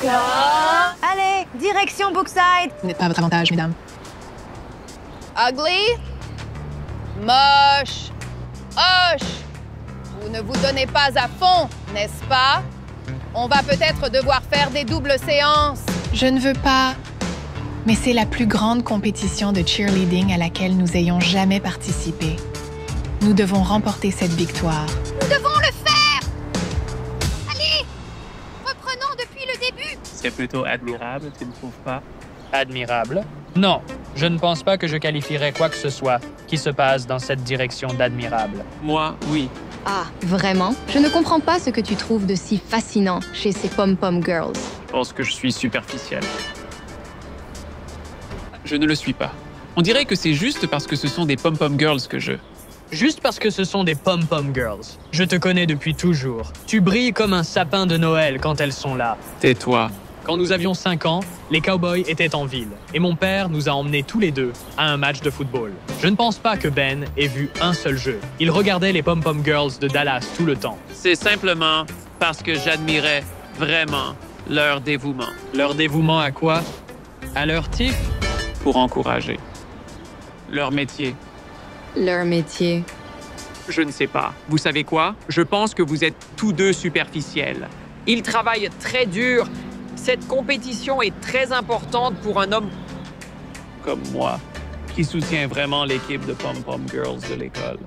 Allez, direction Brookside. Vous n'êtes pas à votre avantage, mesdames. Ugly? Moche? Hoche? Vous ne vous donnez pas à fond, n'est-ce pas? On va peut-être devoir faire des doubles séances. Je ne veux pas. Mais c'est la plus grande compétition de cheerleading à laquelle nous ayons jamais participé. Nous devons remporter cette victoire. Nous devons le faire! Allez! Reprenons depuis le début! C'est plutôt admirable, tu ne trouves pas? Admirable? Non, je ne pense pas que je qualifierais quoi que ce soit qui se passe dans cette direction d'admirable. Moi, oui. Ah, vraiment? Je ne comprends pas ce que tu trouves de si fascinant chez ces pom-pom girls. Je pense que je suis superficiel. Je ne le suis pas. On dirait que c'est juste parce que ce sont des pom-pom girls que je... Juste parce que ce sont des pom-pom girls. Je te connais depuis toujours. Tu brilles comme un sapin de Noël quand elles sont là. Tais-toi. Quand nous avions 5 ans, les Cowboys étaient en ville et mon père nous a emmenés tous les deux à un match de football. Je ne pense pas que Ben ait vu un seul jeu. Il regardait les pom-pom girls de Dallas tout le temps. C'est simplement parce que j'admirais vraiment leur dévouement. Leur dévouement à quoi? À leur type? Pour encourager. Leur métier. Leur métier. Je ne sais pas. Vous savez quoi? Je pense que vous êtes tous deux superficiels. Ils travaillent très dur. Cette compétition est très importante pour un homme. Comme moi, qui soutient vraiment l'équipe de pom-pom girls de l'école.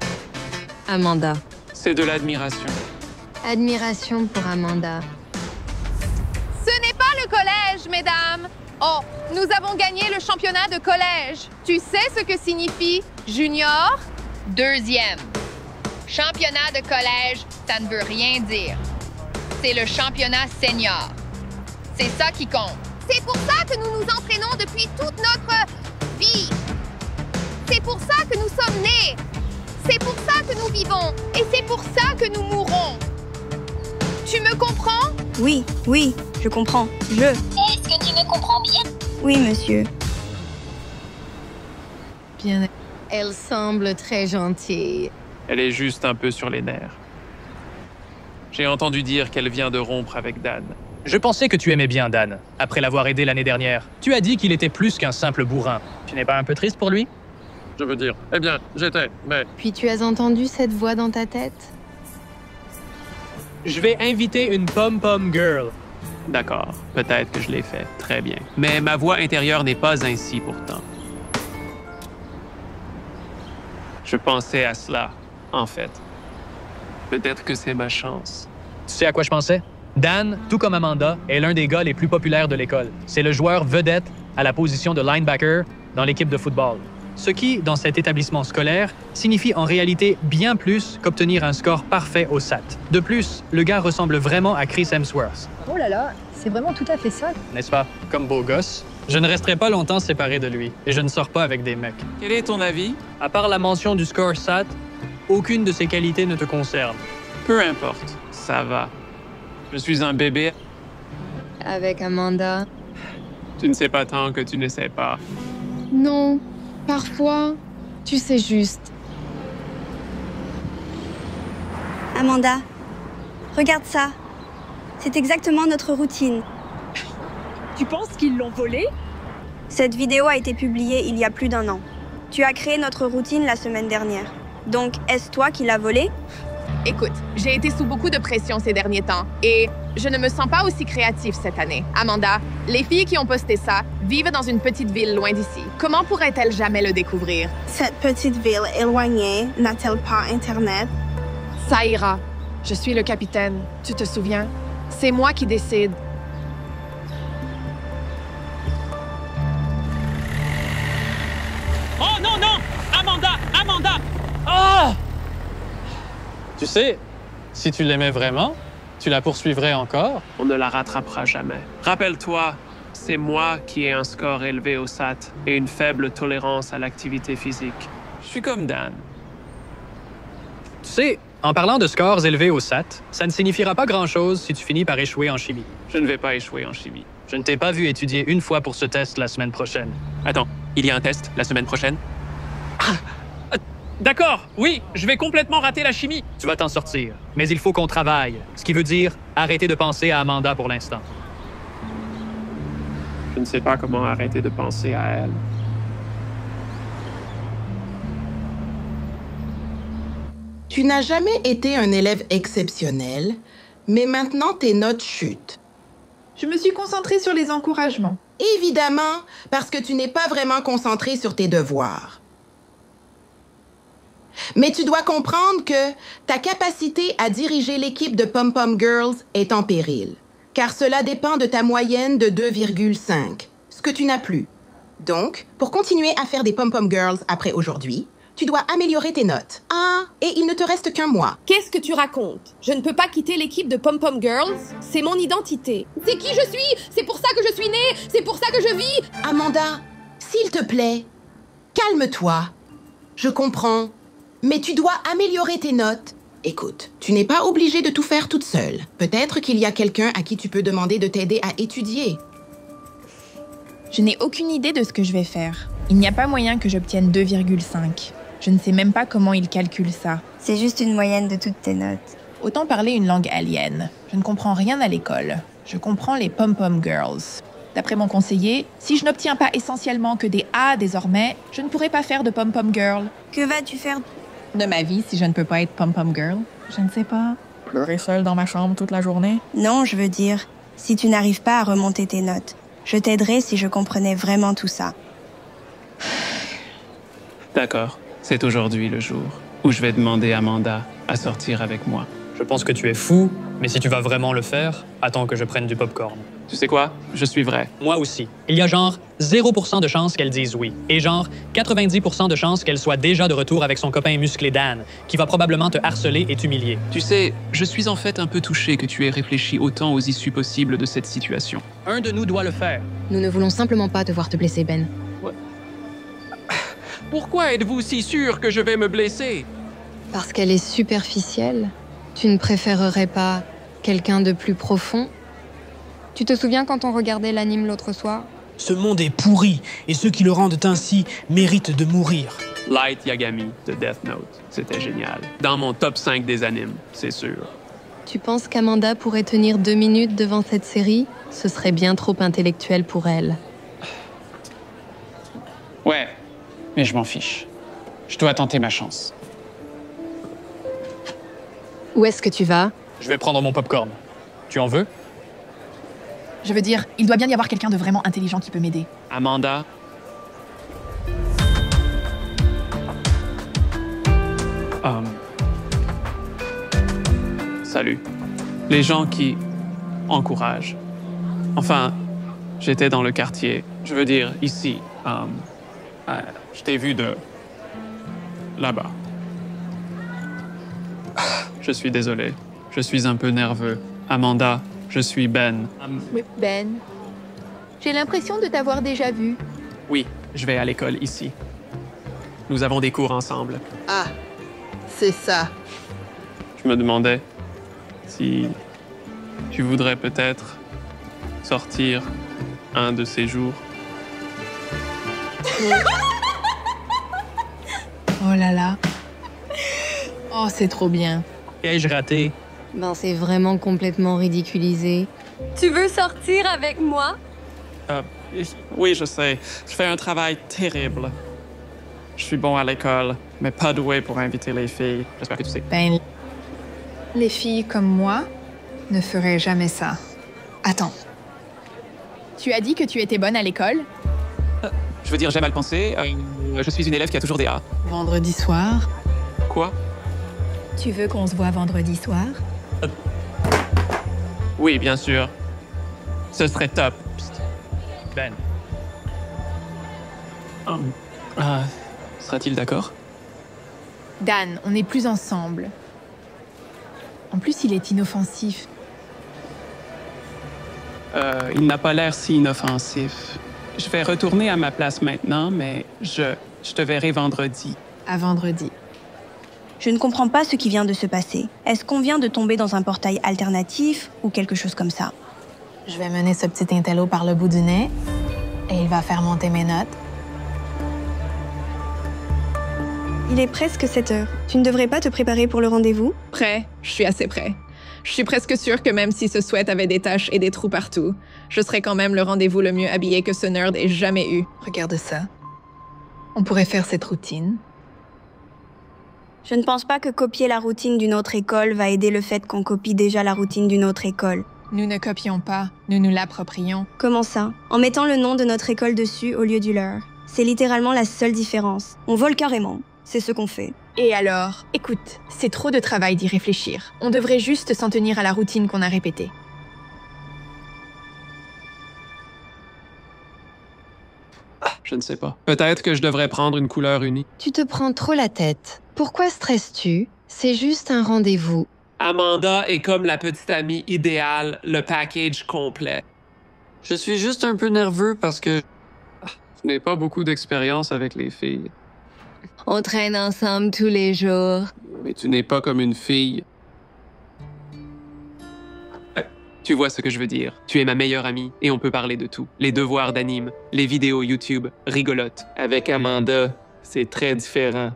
Amanda. C'est de l'admiration. Admiration pour Amanda. Ce n'est pas le collège, mesdames! Oh, nous avons gagné le championnat de collège. Tu sais ce que signifie junior? Deuxième. Championnat de collège, ça ne veut rien dire. C'est le championnat senior. C'est ça qui compte. C'est pour ça que nous nous entraînons depuis toute notre vie. C'est pour ça que nous sommes nés. C'est pour ça que nous vivons. Et c'est pour ça que nous mourrons. Tu me comprends? Oui, oui, je comprends. Est-ce que tu me comprends bien? Oui, monsieur. Bien. Elle semble très gentille. Elle est juste un peu sur les nerfs. J'ai entendu dire qu'elle vient de rompre avec Dan. Je pensais que tu aimais bien Dan, après l'avoir aidé l'année dernière. Tu as dit qu'il était plus qu'un simple bourrin. Tu n'es pas un peu triste pour lui? Je veux dire, eh bien, j'étais, mais... Puis tu as entendu cette voix dans ta tête? Je vais inviter une pom-pom girl. D'accord, peut-être que je l'ai fait, très bien. Mais ma voix intérieure n'est pas ainsi pourtant. Je pensais à cela, en fait. Peut-être que c'est ma chance. Tu sais à quoi je pensais? Dan, tout comme Amanda, est l'un des gars les plus populaires de l'école. C'est le joueur vedette à la position de linebacker dans l'équipe de football. Ce qui, dans cet établissement scolaire, signifie en réalité bien plus qu'obtenir un score parfait au SAT. De plus, le gars ressemble vraiment à Chris Hemsworth. Oh là là, c'est vraiment tout à fait ça. N'est-ce pas? Comme beau gosse. Je ne resterai pas longtemps séparé de lui, et je ne sors pas avec des mecs. Quel est ton avis? À part la mention du score SAT, aucune de ces qualités ne te concerne. Peu importe, ça va. Je suis un bébé. Avec Amanda? Tu ne sais pas tant que tu ne sais pas. Non, parfois, tu sais juste. Amanda, regarde ça. C'est exactement notre routine. Tu penses qu'ils l'ont volé? Cette vidéo a été publiée il y a plus d'1 an. Tu as créé notre routine la semaine dernière. Donc, est-ce toi qui l'as volée? Écoute, j'ai été sous beaucoup de pression ces derniers temps et je ne me sens pas aussi créative cette année. Amanda, les filles qui ont posté ça vivent dans une petite ville loin d'ici. Comment pourraient-elles jamais le découvrir? Cette petite ville éloignée n'a-t-elle pas Internet? Ça ira. Je suis le capitaine. Tu te souviens? C'est moi qui décide. Oh non, non! Amanda! Amanda! Ah! Tu sais, si tu l'aimais vraiment, tu la poursuivrais encore? On ne la rattrapera jamais. Rappelle-toi, c'est moi qui ai un score élevé au SAT et une faible tolérance à l'activité physique. Je suis comme Dan. Tu sais, en parlant de scores élevés au SAT, ça ne signifiera pas grand-chose si tu finis par échouer en chimie. Je ne vais pas échouer en chimie. Je ne t'ai pas vu étudier une fois pour ce test la semaine prochaine. Attends, il y a un test la semaine prochaine? D'accord, oui, je vais complètement rater la chimie. Tu vas t'en sortir, mais il faut qu'on travaille, ce qui veut dire arrêter de penser à Amanda pour l'instant. Je ne sais pas comment arrêter de penser à elle. Tu n'as jamais été un élève exceptionnel, mais maintenant tes notes chutent. Je me suis concentrée sur les encouragements. Évidemment, parce que tu n'es pas vraiment concentré sur tes devoirs. Mais tu dois comprendre que ta capacité à diriger l'équipe de Pom Pom Girls est en péril, car cela dépend de ta moyenne de 2,5, ce que tu n'as plus. Donc, pour continuer à faire des Pom Pom Girls après aujourd'hui, tu dois améliorer tes notes. Ah, et il ne te reste qu'un mois. Qu'est-ce que tu racontes? Je ne peux pas quitter l'équipe de Pom Pom Girls. C'est mon identité. C'est qui je suis. C'est pour ça que je suis née. C'est pour ça que je vis. Amanda, s'il te plaît, calme-toi. Je comprends, mais tu dois améliorer tes notes. Écoute, tu n'es pas obligée de tout faire toute seule. Peut-être qu'il y a quelqu'un à qui tu peux demander de t'aider à étudier. Je n'ai aucune idée de ce que je vais faire. Il n'y a pas moyen que j'obtienne 2,5. Je ne sais même pas comment ils calculent ça. C'est juste une moyenne de toutes tes notes. Autant parler une langue alien. Je ne comprends rien à l'école. Je comprends les pom-pom girls. D'après mon conseiller, si je n'obtiens pas essentiellement que des A désormais, je ne pourrai pas faire de pom-pom girl. Que vas-tu faire De ma vie si je ne peux pas être pom-pom girl? Je ne sais pas. Pleurer seule dans ma chambre toute la journée? Non, je veux dire, si tu n'arrives pas à remonter tes notes, je t'aiderai si je comprenais vraiment tout ça. D'accord. C'est aujourd'hui le jour où je vais demander à Amanda à sortir avec moi. Je pense que tu es fou, mais si tu vas vraiment le faire, attends que je prenne du popcorn. Tu sais quoi? Je suis vrai. Moi aussi. Il y a genre 0% de chance qu'elle dise oui. Et genre 90% de chance qu'elle soit déjà de retour avec son copain musclé Dan, qui va probablement te harceler et t'humilier. Tu sais, je suis en fait un peu touché que tu aies réfléchi autant aux issues possibles de cette situation. Un de nous doit le faire. Nous ne voulons simplement pas te voir te blesser, Ben. Pourquoi êtes-vous si sûr que je vais me blesser? Parce qu'elle est superficielle. Tu ne préférerais pas quelqu'un de plus profond? Tu te souviens quand on regardait l'anime l'autre soir? Ce monde est pourri, et ceux qui le rendent ainsi méritent de mourir. Light Yagami de Death Note. C'était génial. Dans mon top 5 des animes, c'est sûr. Tu penses qu'Amanda pourrait tenir 2 minutes devant cette série? Ce serait bien trop intellectuel pour elle. Ouais, mais je m'en fiche. Je dois tenter ma chance. Où est-ce que tu vas? Je vais prendre mon popcorn. Tu en veux? Je veux dire, il doit bien y avoir quelqu'un de vraiment intelligent qui peut m'aider. Amanda? Salut. Les gens qui encouragent. Enfin, j'étais dans le quartier. Je veux dire, ici. Je t'ai vu de là-bas. Je suis désolé. Je suis un peu nerveux. Amanda, je suis Ben. Ben, j'ai l'impression de t'avoir déjà vu. Oui, je vais à l'école ici. Nous avons des cours ensemble. Ah, c'est ça. Je me demandais si tu voudrais peut-être sortir un de ces jours. Oh là là. Oh, c'est trop bien. Ai-je raté? Ben, c'est vraiment complètement ridiculisé. Tu veux sortir avec moi? Oui, je sais. Je fais un travail terrible. Je suis bon à l'école, mais pas doué pour inviter les filles. J'espère que tu sais. Ben, les filles comme moi ne feraient jamais ça. Attends. Tu as dit que tu étais bonne à l'école? Je veux dire, j'ai mal pensé. Je suis une élève qui a toujours des A. Vendredi soir. Quoi? Tu veux qu'on se voit vendredi soir? Oui, bien sûr. Ce serait top. Psst. Ben. Sera-t-il d'accord? Dan, on n'est plus ensemble. En plus, il est inoffensif. Il n'a pas l'air si inoffensif. Je vais retourner à ma place maintenant, mais je te verrai vendredi. À vendredi. Je ne comprends pas ce qui vient de se passer. Est-ce qu'on vient de tomber dans un portail alternatif ou quelque chose comme ça? Je vais mener ce petit intello par le bout du nez et il va faire monter mes notes. Il est presque 7 heures. Tu ne devrais pas te préparer pour le rendez-vous? Prêt, je suis assez prêt. Je suis presque sûre que même si ce sweat avait des taches et des trous partout, je serais quand même le rendez-vous le mieux habillé que ce nerd ait jamais eu. Regarde ça. On pourrait faire cette routine. Je ne pense pas que copier la routine d'une autre école va aider le fait qu'on copie déjà la routine d'une autre école. Nous ne copions pas, nous nous l'approprions. Comment ça? En mettant le nom de notre école dessus au lieu du leur. C'est littéralement la seule différence. On vole carrément. C'est ce qu'on fait. Et alors? Écoute, c'est trop de travail d'y réfléchir. On devrait juste s'en tenir à la routine qu'on a répétée. Je ne sais pas. Peut-être que je devrais prendre une couleur unie. Tu te prends trop la tête. Pourquoi stresses-tu? C'est juste un rendez-vous. Amanda est comme la petite amie idéale, le package complet. Je suis juste un peu nerveux parce que je n'ai pas beaucoup d'expérience avec les filles. On traîne ensemble tous les jours. Mais tu n'es pas comme une fille. Tu vois ce que je veux dire. Tu es ma meilleure amie et on peut parler de tout. Les devoirs d'anime, les vidéos YouTube, rigolotes. Avec Amanda, c'est très différent.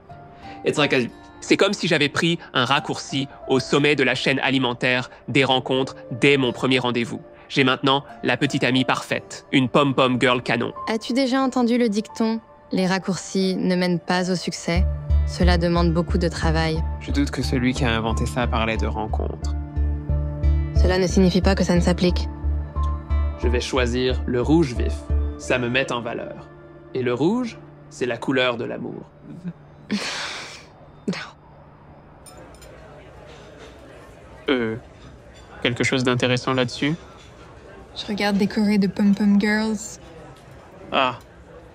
C'est comme si j'avais pris un raccourci au sommet de la chaîne alimentaire des rencontres dès mon premier rendez-vous. J'ai maintenant la petite amie parfaite, une pom-pom girl canon. As-tu déjà entendu le dicton « Les raccourcis ne mènent pas au succès ». Cela demande beaucoup de travail. Je doute que celui qui a inventé ça parlait de rencontres. Cela ne signifie pas que ça ne s'applique. Je vais choisir le rouge vif. Ça me met en valeur. Et le rouge, c'est la couleur de l'amour. Quelque chose d'intéressant là-dessus? Je regarde décoré de pom-pom girls. Ah.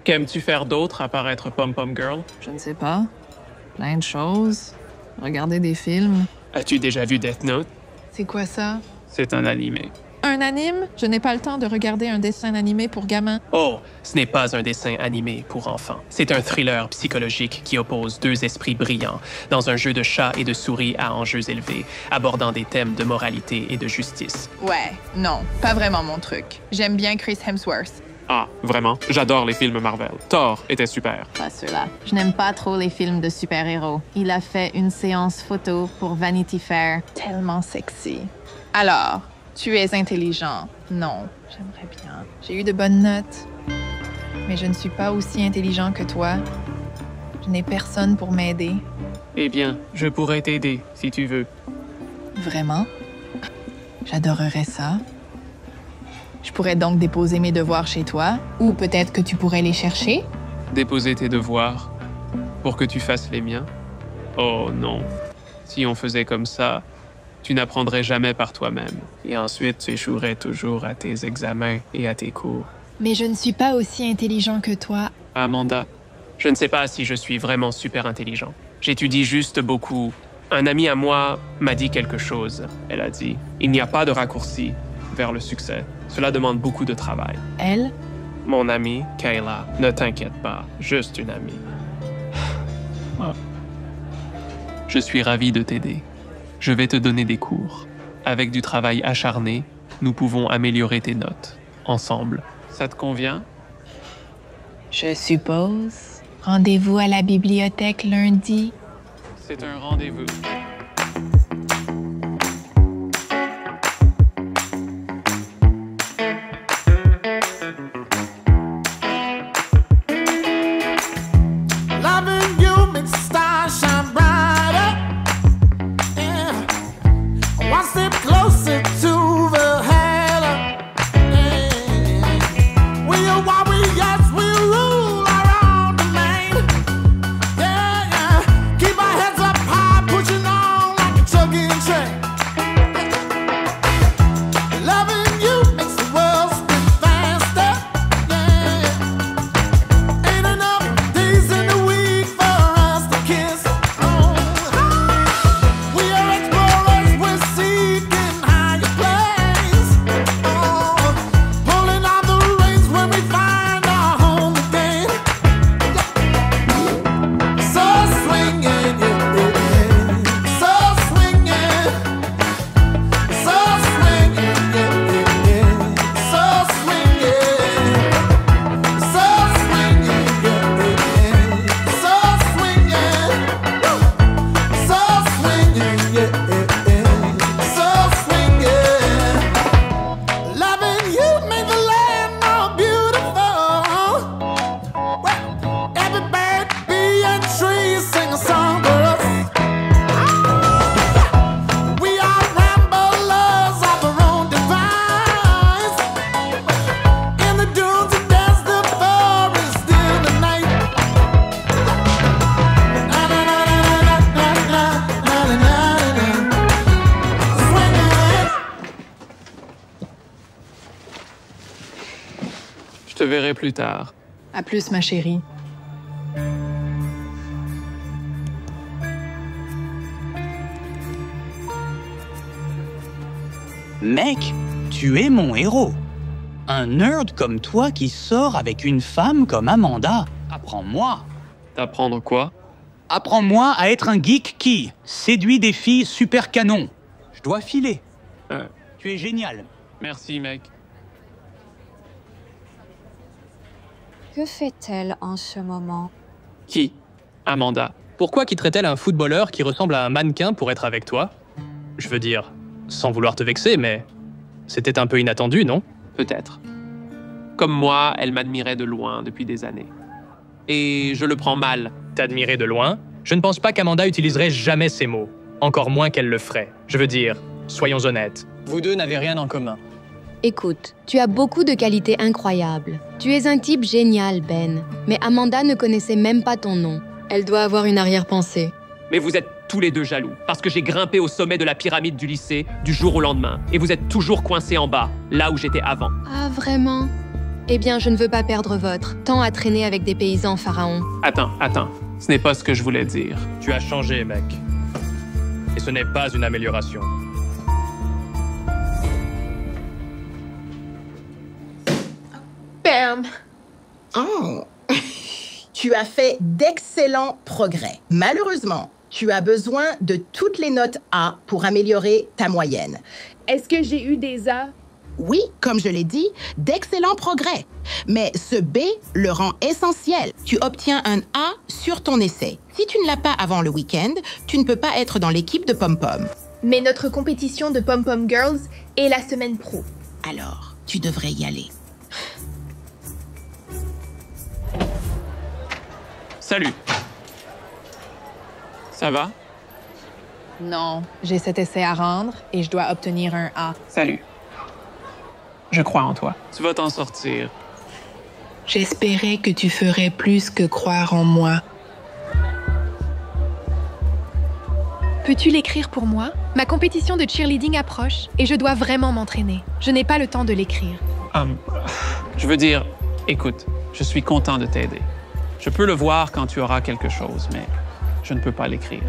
Qu'aimes-tu faire d'autre à part être pom-pom girl? Je ne sais pas. Plein de choses. Regarder des films. As-tu déjà vu Death Note? C'est quoi ça? C'est un animé. Un anime? Je n'ai pas le temps de regarder un dessin animé pour gamins. Oh, ce n'est pas un dessin animé pour enfants. C'est un thriller psychologique qui oppose deux esprits brillants dans un jeu de chat et de souris à enjeux élevés, abordant des thèmes de moralité et de justice. Ouais, non, pas vraiment mon truc. J'aime bien Chris Hemsworth. Ah, vraiment? J'adore les films Marvel. Thor était super. Pas ceux-là. Je n'aime pas trop les films de super-héros. Il a fait une séance photo pour Vanity Fair. Tellement sexy. Alors, tu es intelligent. Non, j'aimerais bien. J'ai eu de bonnes notes. Mais je ne suis pas aussi intelligent que toi. Je n'ai personne pour m'aider. Eh bien, je pourrais t'aider, si tu veux. Vraiment? J'adorerais ça. Je pourrais donc déposer mes devoirs chez toi, ou peut-être que tu pourrais les chercher. Déposer tes devoirs pour que tu fasses les miens? Oh non. Si on faisait comme ça, tu n'apprendrais jamais par toi-même. Et ensuite, tu échouerais toujours à tes examens et à tes cours. Mais je ne suis pas aussi intelligent que toi. Amanda, je ne sais pas si je suis vraiment super intelligent. J'étudie juste beaucoup. Un ami à moi m'a dit quelque chose. Elle a dit, il n'y a pas de raccourci vers le succès. Cela demande beaucoup de travail. Elle? Mon amie, Kayla. Ne t'inquiète pas, juste une amie. Je suis ravi de t'aider. Je vais te donner des cours. Avec du travail acharné, nous pouvons améliorer tes notes. Ensemble. Ça te convient? Je suppose. Rendez-vous à la bibliothèque lundi. C'est un rendez-vous. Keep our heads up high, pushing on. Je te verrai plus tard. À plus, ma chérie. Mec, tu es mon héros. Un nerd comme toi qui sort avec une femme comme Amanda. Apprends-moi. T'apprendre quoi? Apprends-moi à être un geek qui séduit des filles super canon. Je dois filer. Tu es génial. Merci, mec. Que fait-elle en ce moment? Qui? Amanda. Pourquoi quitterait-elle un footballeur qui ressemble à un mannequin pour être avec toi? Je veux dire, sans vouloir te vexer, mais c'était un peu inattendu, non? Peut-être. Comme moi, elle m'admirait de loin depuis des années. Et je le prends mal. T'admirer de loin? Je ne pense pas qu'Amanda utiliserait jamais ces mots. Encore moins qu'elle le ferait. Je veux dire, soyons honnêtes. Vous deux n'avez rien en commun. Écoute, tu as beaucoup de qualités incroyables. Tu es un type génial, Ben. Mais Amanda ne connaissait même pas ton nom. Elle doit avoir une arrière-pensée. Mais vous êtes tous les deux jaloux, parce que j'ai grimpé au sommet de la pyramide du lycée du jour au lendemain. Et vous êtes toujours coincés en bas, là où j'étais avant. Ah, vraiment? Eh bien, je ne veux pas perdre votre temps à traîner avec des paysans pharaons. Attends. Ce n'est pas ce que je voulais dire. Tu as changé, mec. Et ce n'est pas une amélioration. Bam! Oh! Tu as fait d'excellents progrès. Malheureusement, tu as besoin de toutes les notes A pour améliorer ta moyenne. Est-ce que j'ai eu des A? Oui, comme je l'ai dit, d'excellents progrès. Mais ce B le rend essentiel. Tu obtiens un A sur ton essai. Si tu ne l'as pas avant le week-end, tu ne peux pas être dans l'équipe de Pom Pom. Mais notre compétition de Pom Pom Girls est la semaine pro. Alors, tu devrais y aller. Salut. Ça va? Non, j'ai cet essai à rendre et je dois obtenir un A. Salut. Je crois en toi. Tu vas t'en sortir. J'espérais que tu ferais plus que croire en moi. Peux-tu l'écrire pour moi? Ma compétition de cheerleading approche et je dois vraiment m'entraîner. Je n'ai pas le temps de l'écrire. Je veux dire, écoute, je suis content de t'aider. Je peux le voir quand tu auras quelque chose, mais je ne peux pas l'écrire.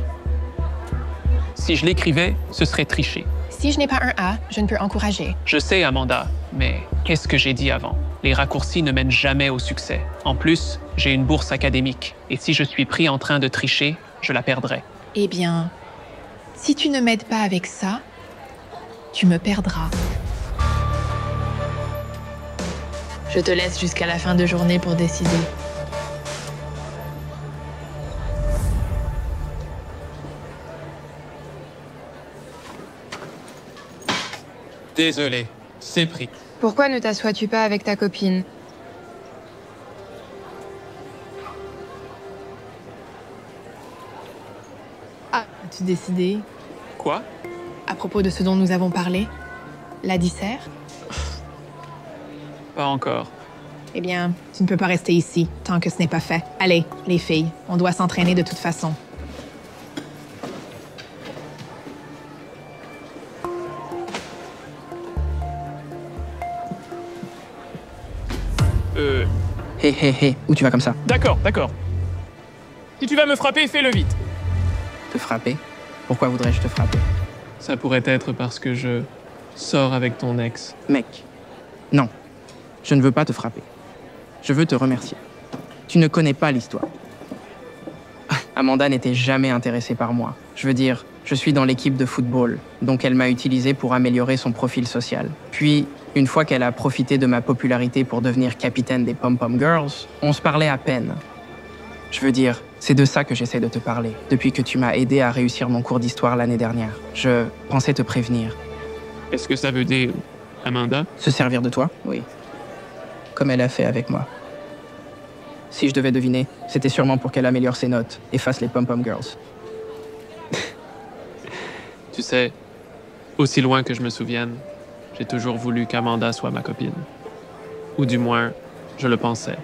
Si je l'écrivais, ce serait tricher. Si je n'ai pas un A, je ne peux encourager. Je sais, Amanda, mais qu'est-ce que j'ai dit avant? Les raccourcis ne mènent jamais au succès. En plus, j'ai une bourse académique, et si je suis pris en train de tricher, je la perdrai. Eh bien, si tu ne m'aides pas avec ça, tu me perdras. Je te laisse jusqu'à la fin de journée pour décider. Désolé, c'est pris. Pourquoi ne t'assois-tu pas avec ta copine? Ah, as-tu décidé? Quoi? À propos de ce dont nous avons parlé? La dissert? Pas encore. Eh bien, tu ne peux pas rester ici tant que ce n'est pas fait. Allez, les filles, on doit s'entraîner de toute façon. Hé, où tu vas comme ça? D'accord. Si tu vas me frapper, fais-le vite. Te frapper? Pourquoi voudrais-je te frapper? Ça pourrait être parce que je sors avec ton ex. Mec, non. Je ne veux pas te frapper. Je veux te remercier. Tu ne connais pas l'histoire. Amanda n'était jamais intéressée par moi. Je veux dire, je suis dans l'équipe de football, donc elle m'a utilisé pour améliorer son profil social. Puis, une fois qu'elle a profité de ma popularité pour devenir capitaine des Pom Pom Girls, on se parlait à peine. Je veux dire, c'est de ça que j'essaie de te parler, depuis que tu m'as aidé à réussir mon cours d'histoire l'année dernière. Je pensais te prévenir. Est-ce que ça veut dire, Amanda? Se servir de toi? Oui. Comme elle a fait avec moi. Si je devais deviner, c'était sûrement pour qu'elle améliore ses notes et fasse les Pom Pom Girls. Tu sais, aussi loin que je me souvienne, j'ai toujours voulu qu'Amanda soit ma copine. Ou du moins, je le pensais.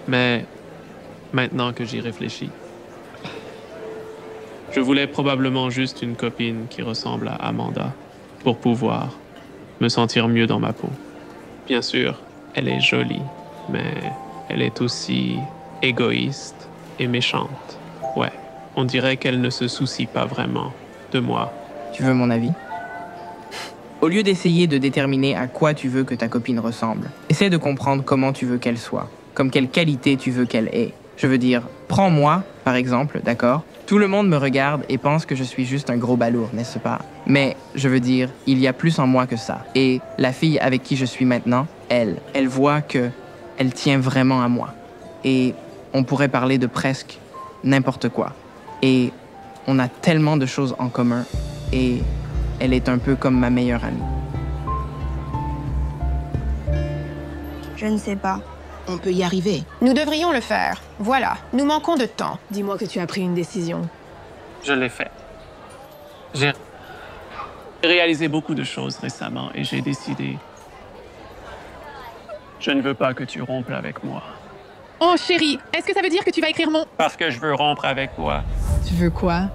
Mais maintenant que j'y réfléchis, je voulais probablement juste une copine qui ressemble à Amanda pour pouvoir me sentir mieux dans ma peau. Bien sûr, elle est jolie. mais elle est aussi égoïste et méchante. Ouais, on dirait qu'elle ne se soucie pas vraiment de moi. Tu veux mon avis? Au lieu d'essayer de déterminer à quoi tu veux que ta copine ressemble, essaie de comprendre comment tu veux qu'elle soit, comme quelle qualité tu veux qu'elle ait. Je veux dire, prends-moi, par exemple, d'accord? Tout le monde me regarde et pense que je suis juste un gros balourd, n'est-ce pas? Mais, je veux dire, il y a plus en moi que ça. Et la fille avec qui je suis maintenant, elle voit que elle tient vraiment à moi. Et on pourrait parler de presque n'importe quoi. Et on a tellement de choses en commun. Et elle est un peu comme ma meilleure amie. Je ne sais pas. On peut y arriver. Nous devrions le faire. Voilà, nous manquons de temps. Dis-moi que tu as pris une décision. Je l'ai fait. J'ai réalisé beaucoup de choses récemment et j'ai décidé... Je ne veux pas que tu rompes avec moi. Oh chérie, est-ce que ça veut dire que tu vas écrire mon... Parce que je veux rompre avec toi. Tu veux quoi?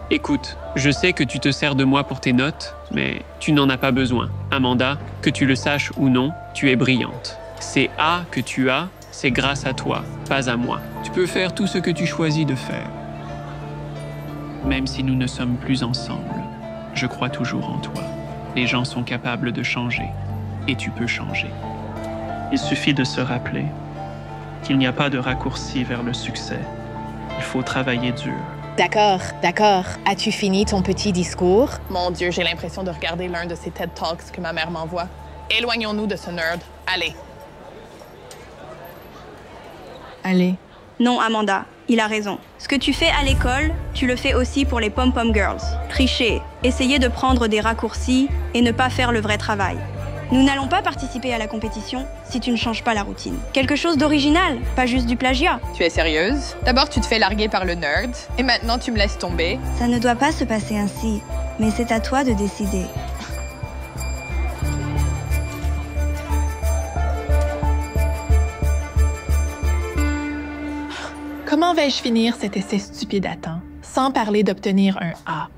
Écoute, je sais que tu te sers de moi pour tes notes, mais tu n'en as pas besoin. Amanda, que tu le saches ou non, tu es brillante. Ces A que tu as, c'est grâce à toi, pas à moi. Tu peux faire tout ce que tu choisis de faire. Même si nous ne sommes plus ensemble, je crois toujours en toi. Les gens sont capables de changer, et tu peux changer. Il suffit de se rappeler qu'il n'y a pas de raccourci vers le succès. Il faut travailler dur. D'accord, d'accord. As-tu fini ton petit discours? Mon Dieu, j'ai l'impression de regarder l'un de ces TED Talks que ma mère m'envoie. Éloignons-nous de ce nerd. Allez. Allez. Non, Amanda, il a raison. Ce que tu fais à l'école, tu le fais aussi pour les pom-pom girls. Tricher, essayer de prendre des raccourcis et ne pas faire le vrai travail. Nous n'allons pas participer à la compétition si tu ne changes pas la routine. Quelque chose d'original, pas juste du plagiat. Tu es sérieuse? D'abord, tu te fais larguer par le nerd, et maintenant, tu me laisses tomber. Ça ne doit pas se passer ainsi, mais c'est à toi de décider. Comment vais-je finir cet essai stupide à temps, sans parler d'obtenir un A?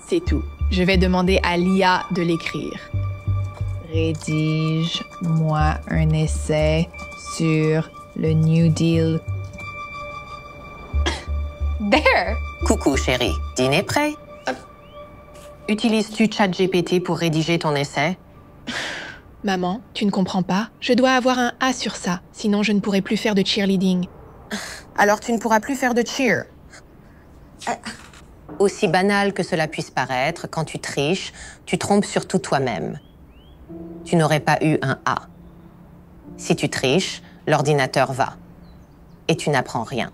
C'est tout. Je vais demander à l'IA de l'écrire. Rédige-moi un essai sur le New Deal. There! Coucou, chérie. Dîner prêt? Utilises-tu ChatGPT pour rédiger ton essai? Maman, tu ne comprends pas? Je dois avoir un A sur ça, sinon je ne pourrai plus faire de cheerleading. Alors tu ne pourras plus faire de cheer. Aussi banal que cela puisse paraître, quand tu triches, tu trompes surtout toi-même. Tu n'aurais pas eu un A. Si tu triches, l'ordinateur va. Et tu n'apprends rien.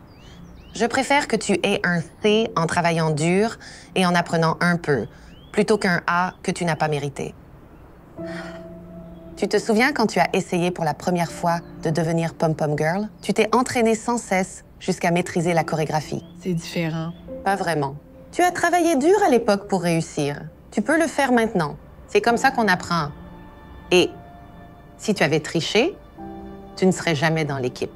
Je préfère que tu aies un C en travaillant dur et en apprenant un peu, plutôt qu'un A que tu n'as pas mérité. Tu te souviens quand tu as essayé pour la première fois de devenir pom-pom girl? Tu t'es entraînée sans cesse jusqu'à maîtriser la chorégraphie. C'est différent. Pas vraiment. Tu as travaillé dur à l'époque pour réussir. Tu peux le faire maintenant. C'est comme ça qu'on apprend. Et si tu avais triché, tu ne serais jamais dans l'équipe.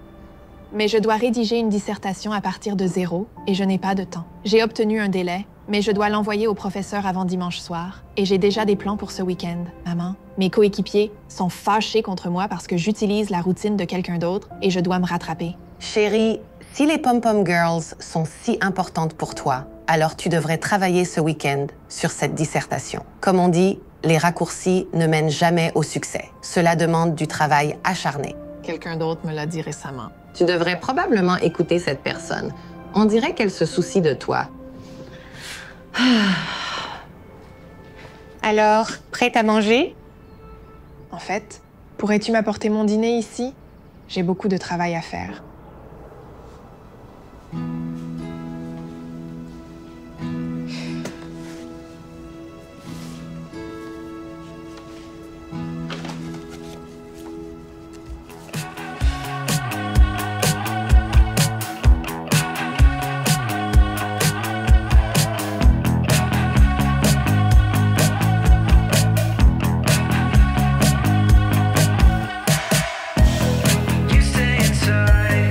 Mais je dois rédiger une dissertation à partir de 0 et je n'ai pas de temps. J'ai obtenu un délai, mais je dois l'envoyer au professeur avant dimanche soir. Et j'ai déjà des plans pour ce week-end, maman. Mes coéquipiers sont fâchés contre moi parce que j'utilise la routine de quelqu'un d'autre et je dois me rattraper. Chérie, si les pom-pom girls sont si importantes pour toi, alors tu devrais travailler ce week-end sur cette dissertation. Comme on dit, les raccourcis ne mènent jamais au succès. Cela demande du travail acharné. Quelqu'un d'autre me l'a dit récemment. Tu devrais probablement écouter cette personne. On dirait qu'elle se soucie de toi. Alors, prête à manger? En fait, pourrais-tu m'apporter mon dîner ici? J'ai beaucoup de travail à faire. You stay inside.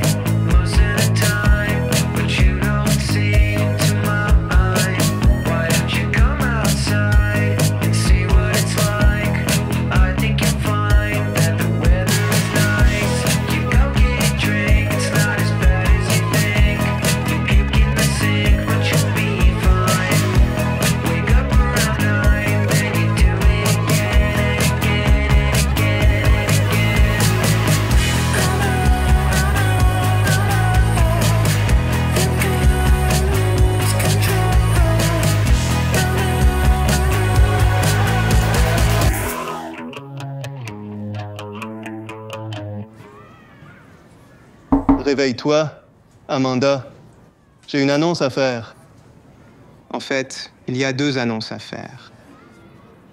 Réveille-toi, Amanda. J'ai une annonce à faire. En fait, il y a 2 annonces à faire.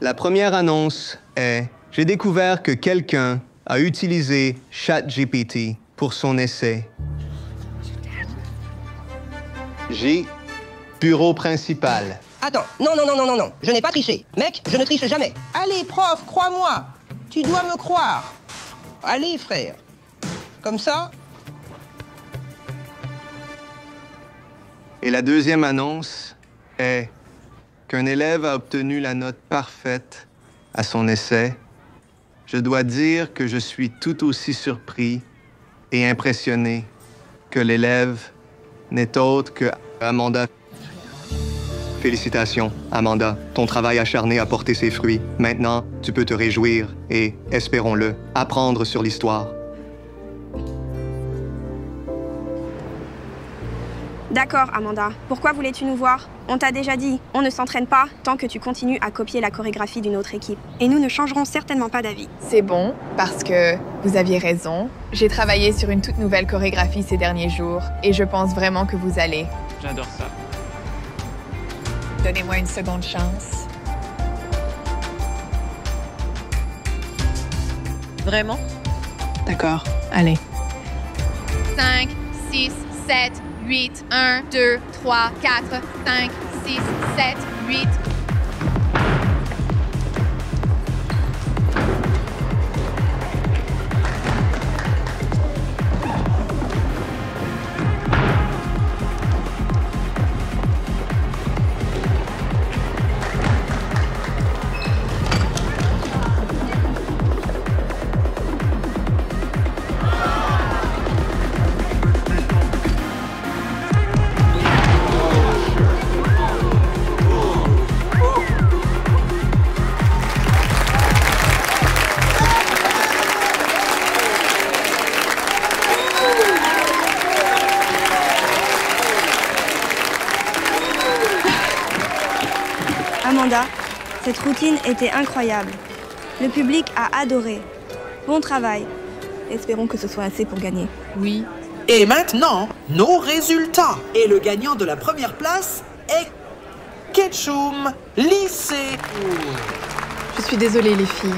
La première annonce est: j'ai découvert que quelqu'un a utilisé ChatGPT pour son essai. Bureau principal. Attends, non, je n'ai pas triché. Mec, je ne triche jamais. Allez, prof, crois-moi. Tu dois me croire. Allez, frère. Comme ça. Et la deuxième annonce est qu'un élève a obtenu la note parfaite à son essai. Je dois dire que je suis tout aussi surpris et impressionné que l'élève n'est autre que Amanda. Félicitations, Amanda. Ton travail acharné a porté ses fruits. Maintenant, tu peux te réjouir et, espérons-le, apprendre sur l'histoire. D'accord, Amanda. Pourquoi voulais-tu nous voir? On t'a déjà dit, on ne s'entraîne pas tant que tu continues à copier la chorégraphie d'une autre équipe. Et nous ne changerons certainement pas d'avis. C'est bon, parce que vous aviez raison. J'ai travaillé sur une toute nouvelle chorégraphie ces derniers jours, et je pense vraiment que vous allez. J'adore ça. Donnez-moi une seconde chance. Vraiment? D'accord, allez. 5, 6, 7, 8, 1, 2, 3, 4, 5, 6, 7, 8. Amanda, cette routine était incroyable. Le public a adoré. Bon travail. Espérons que ce soit assez pour gagner. Oui. Et maintenant, nos résultats. Et le gagnant de la première place est Ketchum Lycée. Je suis désolée, les filles.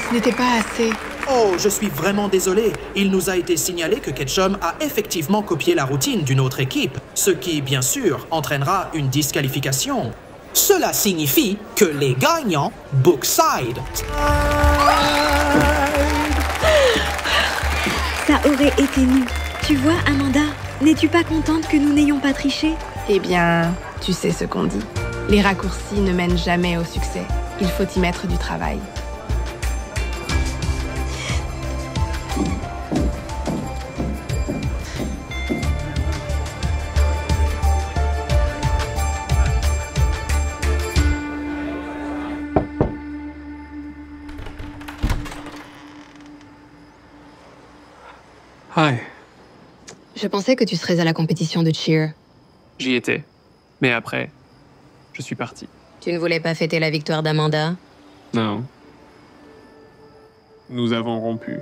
Ce n'était pas assez. Oh, je suis vraiment désolé. Il nous a été signalé que Ketchum a effectivement copié la routine d'une autre équipe, ce qui, bien sûr, entraînera une disqualification. Cela signifie que les gagnants Bookside. Ça aurait été nous. Tu vois, Amanda, n'es-tu pas contente que nous n'ayons pas triché? Eh bien, tu sais ce qu'on dit. Les raccourcis ne mènent jamais au succès. Il faut y mettre du travail. Hi. Je pensais que tu serais à la compétition de cheer. J'y étais. Mais après, je suis parti. Tu ne voulais pas fêter la victoire d'Amanda? Non. Nous avons rompu.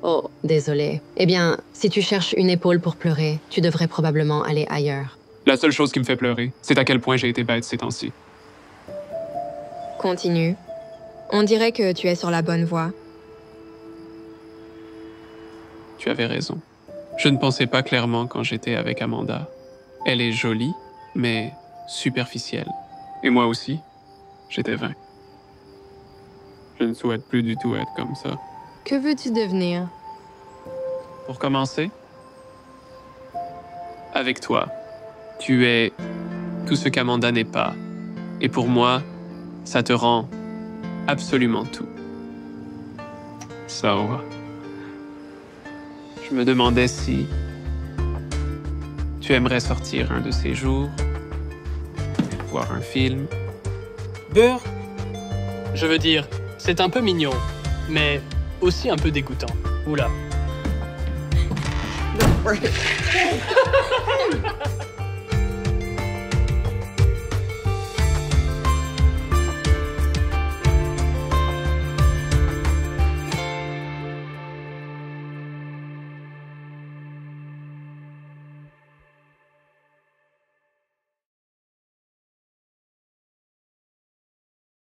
Oh, désolé. Eh bien, si tu cherches une épaule pour pleurer, tu devrais probablement aller ailleurs. La seule chose qui me fait pleurer, c'est à quel point j'ai été bête ces temps-ci. Continue. On dirait que tu es sur la bonne voie. Tu avais raison. Je ne pensais pas clairement quand j'étais avec Amanda. Elle est jolie, mais superficielle. Et moi aussi, j'étais vain. Je ne souhaite plus du tout être comme ça. Que veux-tu devenir? Pour commencer, avec toi, tu es tout ce qu'Amanda n'est pas. Et pour moi, ça te rend absolument tout. So, je me demandais si tu aimerais sortir un de ces jours, voir un film. Beurre? Je veux dire, c'est un peu mignon, mais aussi un peu dégoûtant. Oula.